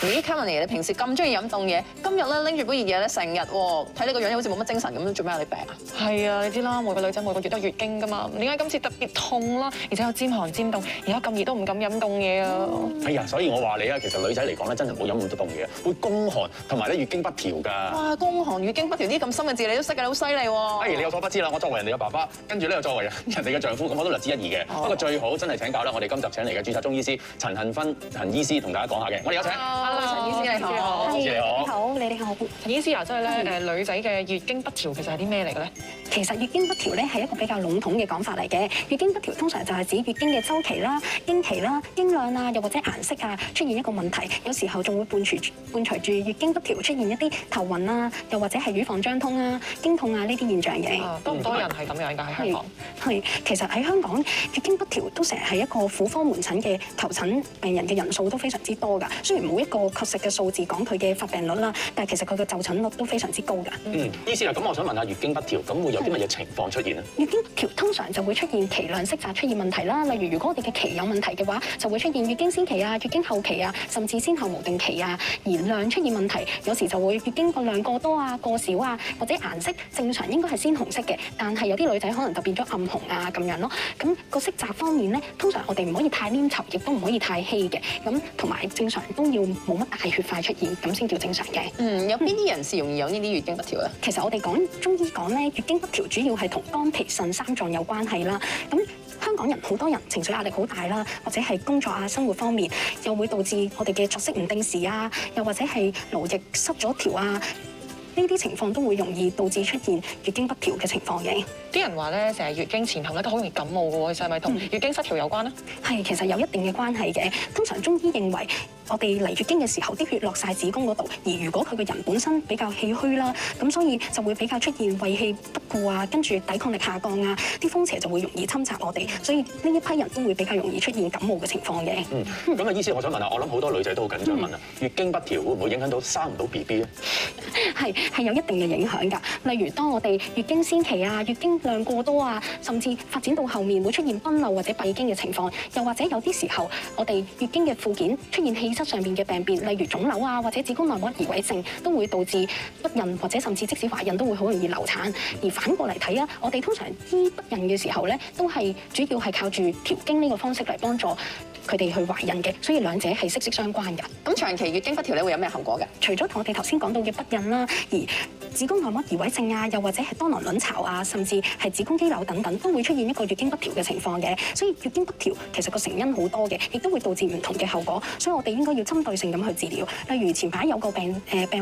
咦 ，Carmen， 你平時咁中意飲凍嘢，今日咧拎住杯熱嘢咧，成日喎，睇你個樣好似冇乜精神咁，做咩啊？你病啊？係啊，你知啦，每個女仔每個月都有月經㗎嘛，點解今次特別痛啦？而且又尖寒尖凍，而家咁熱都唔敢飲凍嘢啊！係啊，所以我話你啊，其實女仔嚟講咧，真係唔好飲咁多凍嘢，會宮寒同埋咧月經不調㗎。哇，宮寒月經不調啲咁深嘅字你都識㗎，你好犀利喎！哎，你有所不知啦，我作為人哋嘅爸爸，跟住咧又作為人哋嘅丈夫，咁我都略知一二嘅。不過最好真係請教啦，我哋今集請嚟嘅註冊中醫師陳杏芬陳醫師同大家講下嘅。我哋有請。陳醫師你好。陳醫師你好。你好，你哋好。陳醫師啊，即係咧女仔嘅月經不調其實係啲咩嚟嘅咧？其實月經不調咧係一個比較籠統嘅講法嚟嘅。月經不調通常就係指月經嘅週期啦、經期啦、經量啊，又或者顏色啊出現一個問題，有時候仲會伴隨住月經不調出現一啲頭暈啊，又或者係乳房脹痛啊、經痛啊呢啲現象嘅。多唔多人係咁樣㗎喺香港？係，其實喺香港月經不調都成日係一個婦科門診嘅求診病人嘅人數都非常之多㗎。雖然冇一個確實嘅數字講佢嘅發病率啦，但係其實佢嘅就診率都非常之高㗎。醫師啊，咁我想問下月經不調，咁會有啲乜嘢情況出現咧？月經不調通常就會出現期量色澤出現問題啦。例如，如果我哋嘅期有問題嘅話，就會出現月經先期啊、月經後期啊，甚至先後無定期啊。而量出現問題，有時就會月經個量過多啊、過少啊，或者顏色正常應該係鮮紅色嘅，但係有啲女仔可能就變咗暗紅啊咁樣咯。咁個色澤方面咧，通常我哋唔可以太黏稠，亦都唔可以太稀嘅。咁同埋正常都要冇乜大血塊出現，咁先叫正常嘅。有邊啲人士容易有呢啲月經不調咧？其實我哋中醫講咧，月經不調主要係同肝脾腎三臟有關係啦。咁香港人好多人情緒壓力好大啦，或者係工作啊、生活方面，又會導致我哋嘅作息唔定時啊，又或者係勞役失咗調啊。呢啲情況都會容易導致出現月經不調嘅情況嘅。啲人話咧，成日月經前後咧都好容易感冒嘅喎，其實係咪同月經失調有關咧？係，其實有一定嘅關係嘅。通常中醫認為，我哋嚟月經嘅時候，啲血落晒子宮嗰度，而如果佢個人本身比較氣虛啦，咁所以就會比較出現胃氣不顧啊，跟住抵抗力下降啊，啲風邪就會容易侵襲我哋，所以呢一批人都會比較容易出現感冒嘅情況嘅。咁啊，醫師，我想問下，我諗好多女仔都好緊張問啊，月經不調會唔會影響到生唔到 BB 咧？係有一定嘅影響㗎。例如當我哋月經先期啊、月經量過多啊，甚至發展到後面會出現崩漏或者閉經嘅情況，又或者有啲時候我哋月經嘅附件出現氣質上面嘅病變，例如腫瘤啊或者子宮內膜移位症，都會導致不孕或者甚至即使懷孕都會好容易流產。而反過嚟睇啊，我哋通常醫不孕嘅時候咧，都係主要係靠住調經呢個方式嚟幫助佢哋去懷孕嘅，所以兩者係息息相關㗎。咁長期月經不調咧會有咩後果㗎？除咗同我哋頭先講到嘅不孕啦，而子宮內膜移位症啊，又或者係多囊卵巢啊，甚至係子宮肌瘤等等，都會出現一個月經不調嘅情況嘅。所以月經不調其實個成因好多嘅，亦都會導致唔同嘅後果。所以我哋應該要針對性咁去治療。例如前排有個病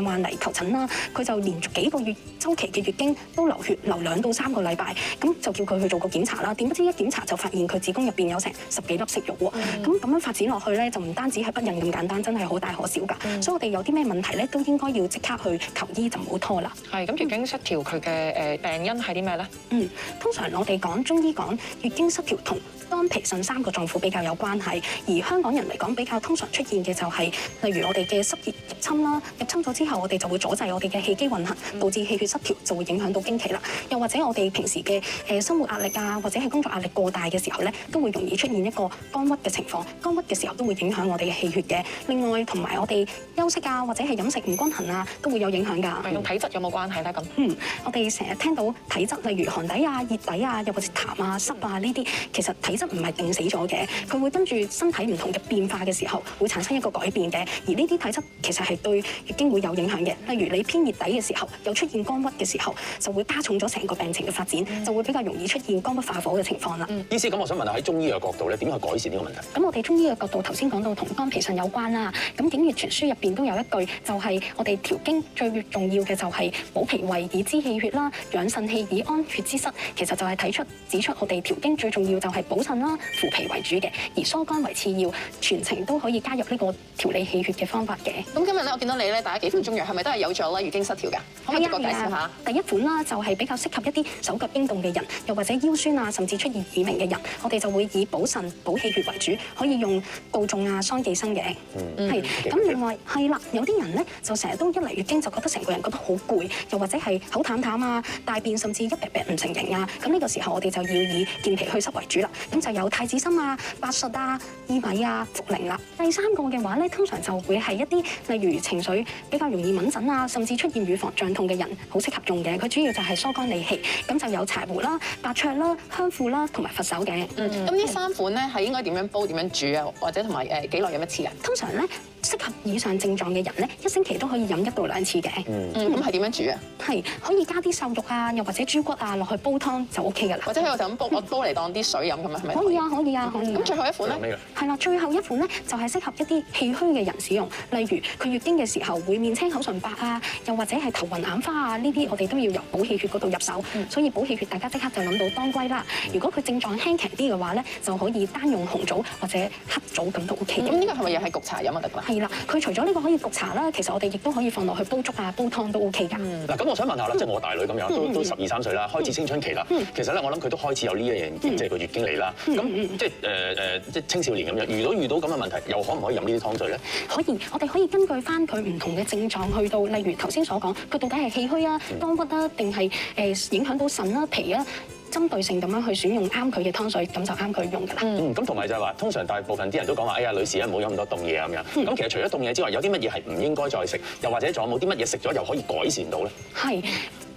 患嚟求診啦，佢就連續幾個月週期嘅月經都流血，流2到3個禮拜，咁就叫佢去做個檢查啦。點不知一檢查就發現佢子宮入邊有成10幾粒息肉喎。咁樣發展落去咧，就唔單止係不孕咁簡單，真係可大可小㗎。所以我哋有啲咩問題咧，都應該要即刻去求醫，就唔好拖啦。係咁，月經失調佢嘅病因係啲咩咧？通常我哋中醫講月經失調同肝脾腎3個臟腑比較有關係，而香港人嚟講比較通常出現嘅就係、例如我哋嘅濕熱入侵啦，入侵咗之後我哋就會阻滯我哋嘅氣機運行，導致氣血失調，就會影響到經期啦。又或者我哋平時嘅生活壓力啊，或者係工作壓力過大嘅時候咧，都會容易出現一個肝鬱嘅情況。肝鬱嘅時候都會影響我哋嘅氣血嘅。另外同埋我哋休息啊，或者係飲食唔均衡啊，都會有影響㗎。同體質有冇關係咧？咁我哋成日聽到體質，例如寒底啊、熱底啊，又或者痰啊、濕啊呢啲，其實體質唔係定死咗嘅，佢會跟住身體唔同嘅變化嘅時候，會產生一個改變嘅。而呢啲體質其實係對月經會有影響嘅。例如你偏熱底嘅時候，又出現肝鬱嘅時候，就會加重咗成個病情嘅發展，就會比較容易出現肝鬱化火嘅情況啦。醫師，咁我想問下喺中醫嘅角度咧，點樣去改善呢個問題？咁我哋中醫嘅角度頭先講到同肝脾腎有關啦。咁《景穴全書》入邊都有一句，就係我哋調經最重要嘅就係補脾胃以滋氣血啦，養腎氣以安血之失。其實就係指出我哋調經最重要就係補腎啦、扶脾為主嘅，而疏肝為次要，全程都可以加入呢個調理氣血嘅方法嘅。咁今日咧，我見到你咧打幾款中藥，係咪都係有助啦月經失調㗎？可唔可以逐個介紹下？第一款啦，就係比較適合一啲手腳冰凍嘅人，又或者腰酸啊，甚至出現耳鳴嘅人，我哋就會以補腎、補氣血為主，可以用杜仲啊、桑寄生嘅。咁另外係啦，有啲人咧就成日都一嚟月經就覺得成個人覺得好攰，又或者係口淡淡啊、大便甚至一撇撇唔成形啊。咁呢個時候我哋就要以健脾祛濕為主啦。咁就有太子參啊、白術啊、薏米啊、茯苓啦。第三個嘅話咧，通常就會係一啲例如情緒比較容易敏感啊，甚至出現乳房脹痛嘅人，好適合用嘅。佢主要就係疏肝理氣，咁就有柴胡啦、白芍啦、香附啦同埋佛手嘅。咁呢3款咧係應該點樣煲、點樣煮啊？或者同埋幾耐飲一次啊？通常咧，適合以上症狀嘅人咧，1星期都可以飲1到2次嘅。咁係點樣煮啊？係可以加啲瘦肉啊，又或者豬骨啊落去煲湯就 OK 㗎啦。或者喺度就咁煲，我煲嚟當啲水飲咁樣，係咪？可以啊，可以啊，可以啊。咁最後一款咧？係啦，最後一款咧就係適合一啲氣虛嘅人使用，例如佢月經嘅時候會面青口唇白啊，又或者係頭暈眼花啊，呢啲我哋都要由補氣血嗰度入手。所以補氣血大家即刻就諗到當歸啦。如果佢症狀輕強啲嘅話咧，就可以單用紅棗或者黑棗咁都 OK 嘅。咁呢個係咪又係焗茶飲啊？得㗎啦。係啦，佢除咗呢個可以焗茶啦，其實我哋亦都可以放落去煲粥啊、煲湯都 OK 㗎。嗱，咁我想問下啦，即係我大女咁樣，都12、13歲啦，開始青春期啦。其實咧，我諗佢都開始有呢一樣，即係個月經嚟啦。咁即係即係青少年咁樣，遇到咁嘅問題，又可唔可以飲呢啲湯水咧？可以，我哋可以根據翻佢唔同嘅症狀去到，例如頭先所講，佢到底係氣虛啊、肝鬱啊，定係影響到腎啦、脾啊。針對性咁樣去選用啱佢嘅湯水，咁就啱佢用㗎啦。咁同埋就係話，通常大部分啲人都講話，哎呀，女士咧唔好飲咁多凍嘢咁樣。咁其實除咗凍嘢之外，有啲乜嘢係唔應該再食？又或者仲有冇啲乜嘢食咗又可以改善到咧？係。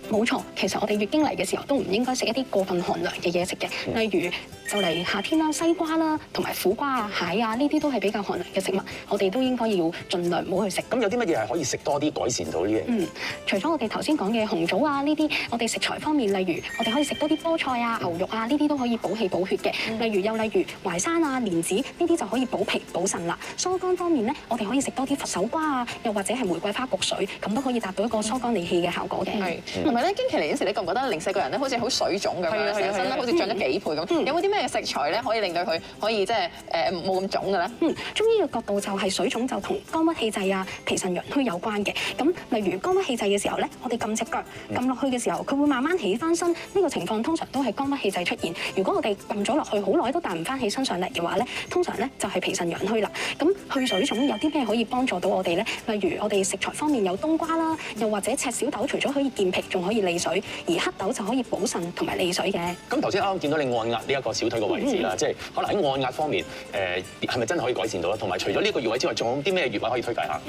冇錯，其實我哋月經嚟嘅時候都唔應該食一啲過分寒涼嘅嘢食嘅，例如就嚟夏天啦，西瓜啦，同埋苦瓜啊、蟹啊，呢啲都係比較寒涼嘅食物，我哋都應該要盡量唔好去食。咁有啲乜嘢係可以食多啲改善到呢樣？除咗我哋頭先講嘅紅棗啊呢啲，我哋食材方面，例如我哋可以食多啲菠菜啊、牛肉啊，呢啲都可以補氣補血嘅。例如淮山啊、蓮子呢啲就可以補脾補腎啦。疏肝方面咧，我哋可以食多啲佛手瓜啊，又或者係玫瑰花焗水，咁都可以達到一個疏肝理氣嘅效果嘅。同埋咧，經期嚟嗰時，你覺唔覺得零舍個人咧好似好水腫咁樣，成身咧好似漲咗幾倍咁？有冇啲咩食材咧可以令到佢可以即係冇咁腫嘅咧？中醫嘅角度就係水腫就同肝鬱氣滯啊、脾腎陽虛有關嘅。咁例如肝鬱氣滯嘅時候咧，我哋撳隻腳撳落去嘅時候，佢會慢慢起翻身。呢個情況通常都係肝鬱氣滯出現。如果我哋撳咗落去好耐都彈唔翻起身上嚟嘅話咧，通常咧就係脾腎陽虛啦。咁去水腫有啲咩可以幫助到我哋咧？例如我哋食材方面有冬瓜啦，又或者赤小豆，除咗可以健脾，仲可以利水。而黑豆就可以補腎同埋利水嘅。咁頭先啱啱見到你按壓呢一個小腿個位置啦，即係可能喺按壓方面，係咪真係可以改善到咧？同埋除咗呢個穴位之外，仲有啲咩穴位可以推介下？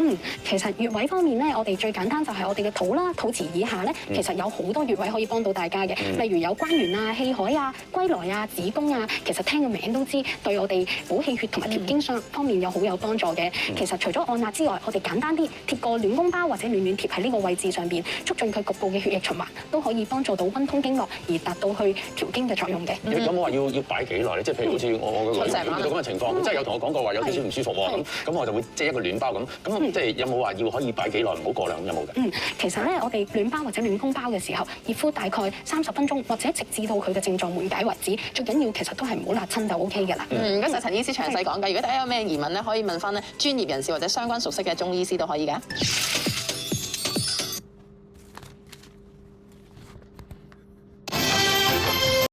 其實穴位方面咧，我哋最簡單就係我哋嘅肚啦，肚臍以下咧，其實有好多穴位可以幫到大家嘅。例如有關元啊、氣海啊、歸來啊、子宮啊，其實聽個名都知對我哋補氣血同埋調經上方面有好有幫助嘅。其實除咗按壓之外，我哋簡單啲貼個暖宮包或者暖貼喺呢個位置上邊，促進佢局部嘅血液循環，都可以幫助到溫通經絡而達到去調經嘅作用嘅。有冇話要擺幾耐咧？即係譬如好似我個女遇到咁嘅情況，即係有同我講過話有少少唔舒服喎，咁我就會即係一個暖包咁，即係有冇話要可以擺幾耐，唔好過量，有冇嘅？其實咧，我哋暖包或者暖宮包嘅時候，熱敷大概30分鐘，或者直至到佢嘅症狀緩解為止。最緊要其實都係唔好辣親就 OK 㗎啦。唔該晒陳醫師詳細講解。如果大家有咩疑問咧，可以問翻咧專業人士或者相關熟悉嘅中醫師都可以嘅。